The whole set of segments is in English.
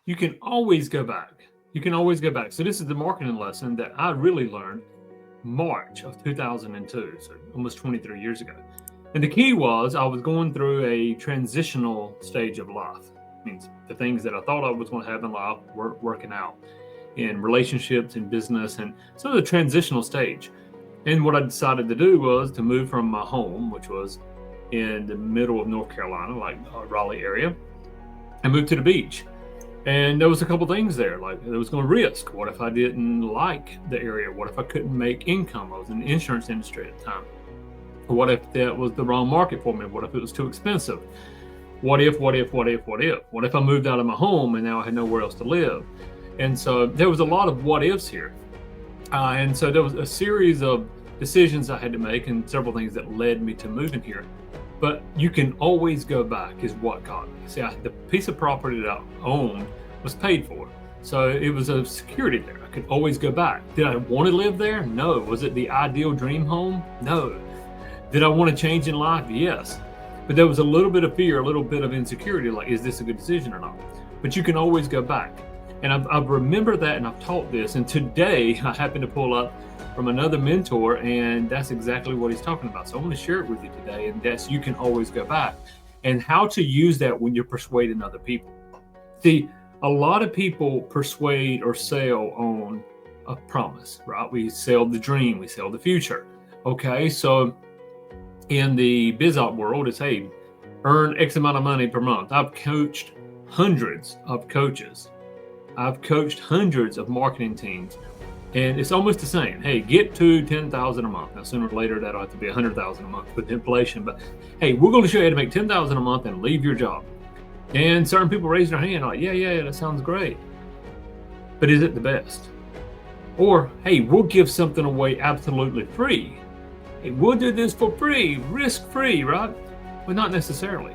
You can always go back. You can always go back. So this is the marketing lesson that I really learned March of 2002, so almost 23 years ago. And the key was I was going through a transitional stage of life. It means the things that I thought I was going to have in life weren't working out in relationships, in business, and so the transitional stage. And what I decided to do was to move from my home, which was in the middle of North Carolina, like Raleigh area, and move to the beach. And there was a couple things there, like there was going to risk. What if I didn't like the area? What if I couldn't make income? I was in the insurance industry at the time. What if that was the wrong market for me? What if it was too expensive? What if? What if I moved out of my home and now I had nowhere else to live? And so there was a lot of what ifs here. And so there was a series of decisions I had to make and several things that led me to moving here. But you can always go back is what got me. See, the piece of property that I owned was paid for. So it was a security there. I could always go back. Did I want to live there? No. Was it the ideal dream home? No. Did I want to change in life? Yes. But there was a little bit of fear, a little bit of insecurity, like, is this a good decision or not? But you can always go back. And I've remembered that, and I've taught this. And today I happen to pull up from another mentor, and that's exactly what he's talking about. So I'm going to share it with you today. And that's, you can always go back, and how to use that when you're persuading other people. See, a lot of people persuade or sell on a promise, right? We sell the dream, we sell the future. Okay, so in the BizOp world, it's, hey, earn X amount of money per month. I've coached hundreds of coaches. I've coached hundreds of marketing teams, and it's almost the same. Hey, get to 10,000 a month. Now, sooner or later, that'll have to be 100,000 a month with inflation. But hey, we're going to show you how to make 10,000 a month and leave your job. And certain people raise their hand like, yeah, that sounds great. But is it the best? Or, hey, we'll give something away absolutely free. Hey, we'll do this for free, risk-free, right? But not necessarily.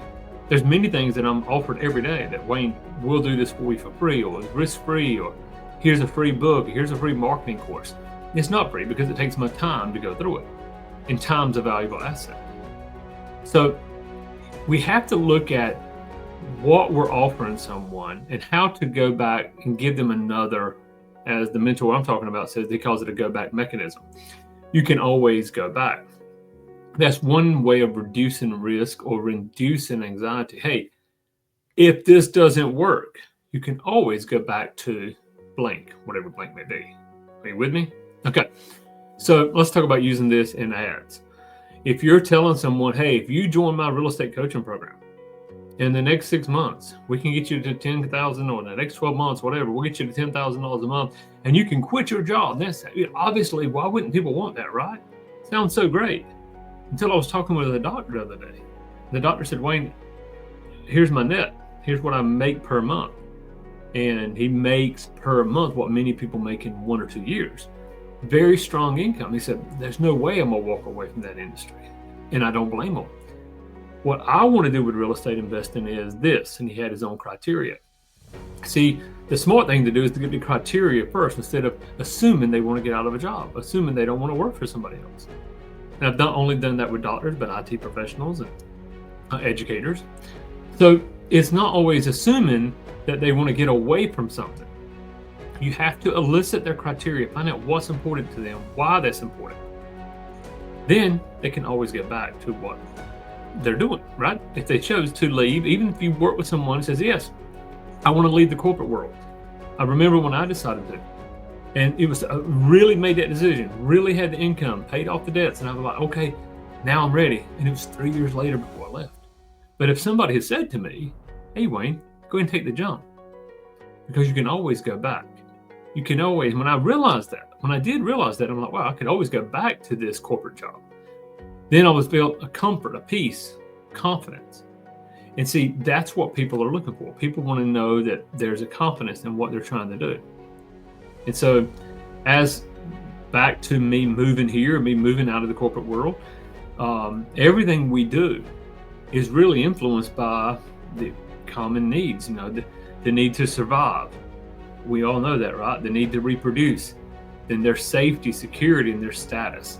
There's many things that I'm offered every day that, Wayne, we'll do this for you for free, or risk-free, or here's a free book, here's a free marketing course. It's not free because it takes my time to go through it. And time's a valuable asset. So we have to look at what we're offering someone and how to go back and give them another, as the mentor I'm talking about says, he calls it a go-back mechanism. You can always go back. That's one way of reducing risk or reducing anxiety. Hey, if this doesn't work, you can always go back to blank, whatever blank may be. Are you with me? Okay. So let's talk about using this in ads. If you're telling someone, hey, if you join my real estate coaching program, in the next 6 months, we can get you to 10,000, or in the next 12 months, whatever, we'll get you to $10,000 a month, and you can quit your job. That's obviously, why wouldn't people want that, right? Sounds so great. Until I was talking with a doctor the other day. The doctor said, Wayne, here's my net. Here's what I make per month. And he makes per month what many people make in 1 or 2 years. Very strong income. He said, there's no way I'm going to walk away from that industry. And I don't blame him. What I want to do with real estate investing is this, and he had his own criteria. See, the smart thing to do is to get the criteria first instead of assuming they want to get out of a job, assuming they don't want to work for somebody else. And I've not only done that with doctors, but IT professionals and educators. So it's not always assuming that they want to get away from something. You have to elicit their criteria, find out what's important to them, why that's important. Then they can always get back to what they're doing, right? If they chose to leave, even if you work with someone who says, yes, I want to leave the corporate world. I remember when I decided to. And it was really made that decision, really had the income, paid off the debts. And I was like, okay, now I'm ready. And it was 3 years later before I left. But if somebody had said to me, hey, Wayne, go ahead and take the jump, because you can always go back. You can always, when I did realize that, I'm like, wow, I could always go back to this corporate job. Then I was built a comfort, a peace, confidence. And see, that's what people are looking for. People want to know that there's a confidence in what they're trying to do. And so as back to me moving here, me moving out of the corporate world, everything we do is really influenced by the common needs, the need to survive. We all know that, right? The need to reproduce, then their safety, security, and their status.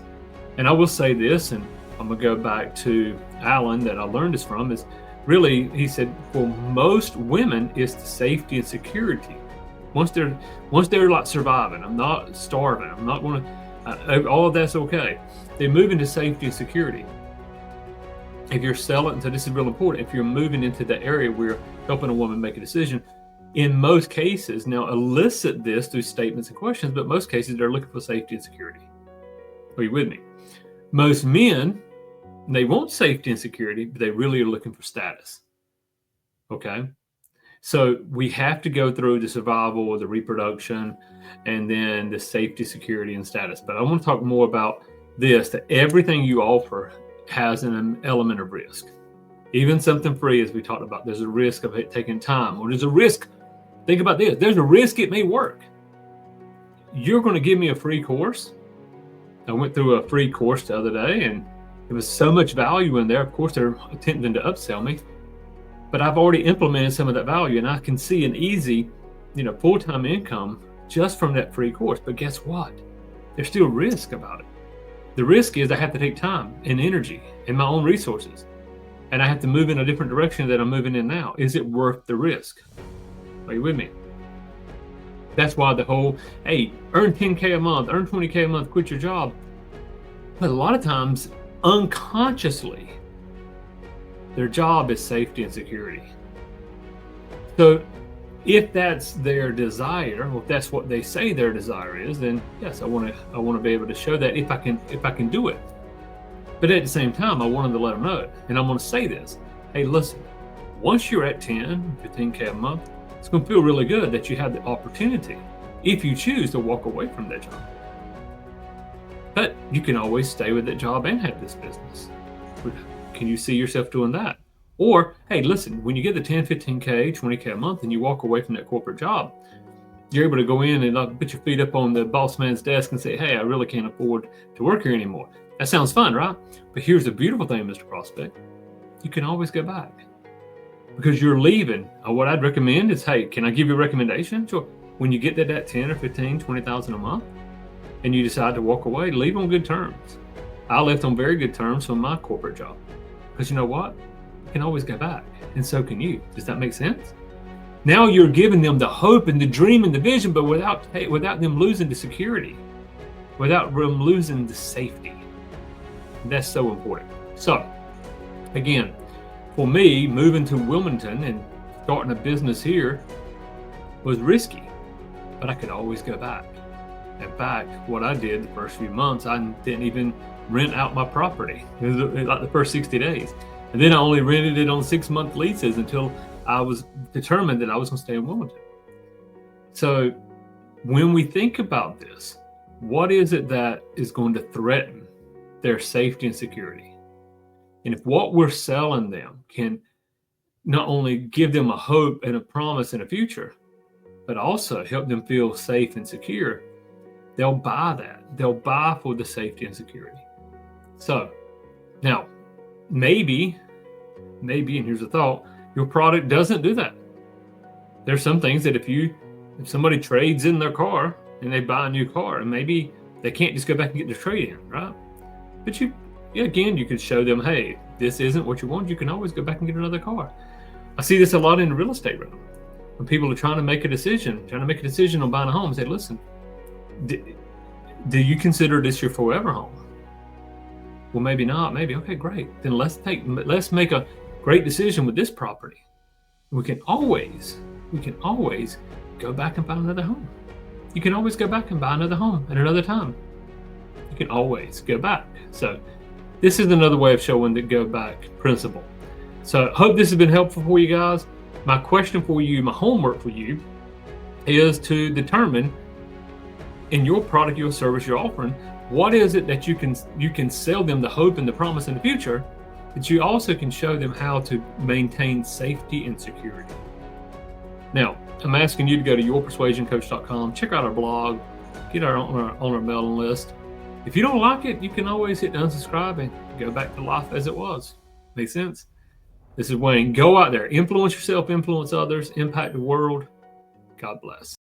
And I will say this, and I'm going to go back to Alan that I learned this from, is really, he said, for most women, it's the safety and security. Once they're like surviving, I'm not starving, I'm not going to, all of that's okay. They move into safety and security. If you're selling, so this is real important, if you're moving into the area where you're helping a woman make a decision, in most cases, now elicit this through statements and questions, but most cases they're looking for safety and security. Are you with me? Most men, they want safety and security, but they really are looking for status. Okay? So we have to go through the survival, the reproduction, and then the safety, security, and status. But I want to talk more about this, that everything you offer has an element of risk. Even something free, as we talked about, there's a risk of it taking time, or there's a risk. Think about this. There's a risk it may work. You're going to give me a free course. I went through a free course the other day, and there was so much value in there. Of course, they're attempting to upsell me, but I've already implemented some of that value, and I can see an easy, full-time income just from that free course. But guess what? There's still risk about it. The risk is I have to take time and energy and my own resources, and I have to move in a different direction that I'm moving in now. Is it worth the risk? Are you with me? That's why the whole, hey, earn 10K a month, earn 20K a month, quit your job. But a lot of times, unconsciously, their job is safety and security. So if that's their desire, or if that's what they say their desire is, then yes, I want to be able to show that if I can do it. But at the same time, I want them to let them know it. And I'm going to say this. Hey, listen, once you're at 10, 15K a month, it's going to feel really good that you have the opportunity, if you choose, to walk away from that job. But you can always stay with that job and have this business. Can you see yourself doing that? Or, hey, listen, when you get the 10, 15K, 20K a month and you walk away from that corporate job, you're able to go in and put your feet up on the boss man's desk and say, hey, I really can't afford to work here anymore. That sounds fun, right? But here's the beautiful thing, Mr. Prospect. You can always go back because you're leaving. What I'd recommend is, hey, can I give you a recommendation? Sure. When you get to that 10 or 15, 20,000 a month and you decide to walk away, leave on good terms. I left on very good terms from my corporate job because you know what? You can always go back, and so can you. Does that make sense? Now you're giving them the hope and the dream and the vision, but without them losing the security, without them losing the safety. That's so important. So, again, for me, moving to Wilmington and starting a business here was risky, but I could always go back. In fact, what I did the first few months, I didn't even rent out my property. It was like the first 60 days. And then I only rented it on 6-month leases until I was determined that I was going to stay in Wilmington. So when we think about this, what is it that is going to threaten their safety and security? And if what we're selling them can not only give them a hope and a promise in a future, but also help them feel safe and secure, they'll buy that. They'll buy for the safety and security. So now, maybe, and here's a thought, your product doesn't do that. There's some things that if somebody trades in their car and they buy a new car, and maybe they can't just go back and get the trade in, right? But you could show them, hey, this isn't what you want. You can always go back and get another car. I see this a lot in the real estate realm. When people are trying to make a decision on buying a home, say, listen, do you consider this your forever home? Well, maybe not. Maybe. Okay, great. Then let's make a great decision with this property. We can always go back and buy another home. You can always go back and buy another home at another time. You can always go back. So this is another way of showing the go back principle. So I hope this has been helpful for you guys. My question for you, my homework for you, is to determine in your product, your service you're offering, what is it that you can sell them the hope and the promise in the future, that you also can show them how to maintain safety and security. Now, I'm asking you to go to yourpersuasioncoach.com, check out our blog, get on our mailing list. If you don't like it, you can always hit unsubscribe and go back to life as it was. Make sense? This is Wayne. Go out there, influence yourself, influence others, impact the world. God bless.